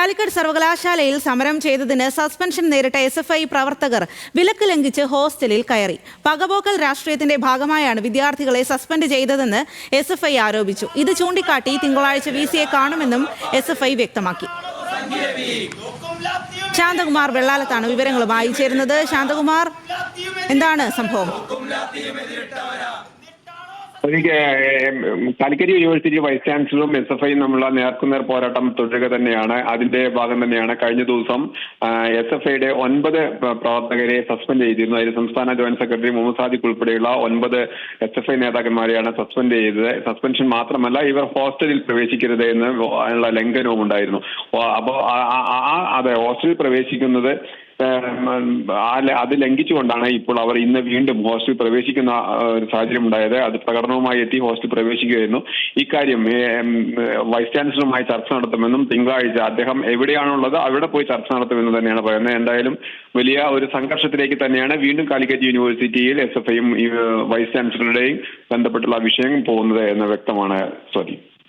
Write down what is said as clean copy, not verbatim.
കാലിക്കറ്റ് സർവകലാശാലയിൽ സമരം ചെയ്തതിന് സസ്പെൻഷൻ നേരിട്ട SFI പ്രവർത്തകർ വിലക്ക് ലംഘിച്ച് ഹോസ്റ്റലിൽ കയറി. പകപോക്കൽ രാഷ്ട്രീയത്തിന്റെ ഭാഗമായാണ് വിദ്യാർത്ഥികളെ സസ്പെൻഡ് ചെയ്തതെന്ന് SFI ആരോപിച്ചു. ഇത് ചൂണ്ടിക്കാട്ടി തിങ്കളാഴ്ച VC കാണുമെന്നും SFI വ്യക്തമാക്കി. ശാന്തകുമാർ വെള്ളാലത്താണ് വിവരങ്ങളുമായി ചേരുന്നത്. ശാന്തകുമാർ, എന്താണ് സംഭവം? കാലിക്കറ്റ് യൂണിവേഴ്സിറ്റി വൈസ് ചാൻസലറും SFIയും തമ്മിലുള്ള നേർക്കുനേർ പോരാട്ടം തുടരുക തന്നെയാണ്. അതിന്റെ ഭാഗം തന്നെയാണ് കഴിഞ്ഞ ദിവസം SFIയുടെ 9 പ്രവർത്തകരെ സസ്പെൻഡ് ചെയ്തിരുന്നു. അതിൽ സംസ്ഥാന ജോയിന്റ് സെക്രട്ടറി മുഹമ്മദ് സാദിഖ് ഉൾപ്പെടെയുള്ള 9 SFI നേതാക്കന്മാരെയാണ് സസ്പെൻഡ് ചെയ്തത്. സസ്പെൻഷൻ മാത്രമല്ല, ഇവർ ഹോസ്റ്റലിൽ പ്രവേശിക്കരുത് എന്നുള്ള ലംഘനവും ഉണ്ടായിരുന്നു. അപ്പോൾ അതെ, ഹോസ്റ്റലിൽ പ്രവേശിക്കുന്നത് അത് ലംഘിച്ചുകൊണ്ടാണ് ഇപ്പോൾ അവർ ഇന്ന് വീണ്ടും ഹോസ്റ്റലിൽ പ്രവേശിക്കുന്ന ഒരു സാഹചര്യം ഉണ്ടായത്. അത് പ്രകടനവുമായി എത്തി ഹോസ്റ്റലിൽ പ്രവേശിക്കുകയായിരുന്നു. ഇക്കാര്യം വൈസ് ചാൻസലറുമായി ചർച്ച നടത്തുമെന്നും തിങ്കളാഴ്ച അദ്ദേഹം എവിടെയാണുള്ളത് അവിടെ പോയി ചർച്ച നടത്തുമെന്ന് തന്നെയാണ് പറയുന്നത്. എന്തായാലും വലിയ ഒരു സംഘർഷത്തിലേക്ക് തന്നെയാണ് വീണ്ടും കാലിക്കറ്റ് യൂണിവേഴ്സിറ്റിയിൽ SFIയും വൈസ് ചാൻസലറുടെയും ബന്ധപ്പെട്ടുള്ള വിഷയം പോകുന്നത് എന്ന് വ്യക്തമാണ്.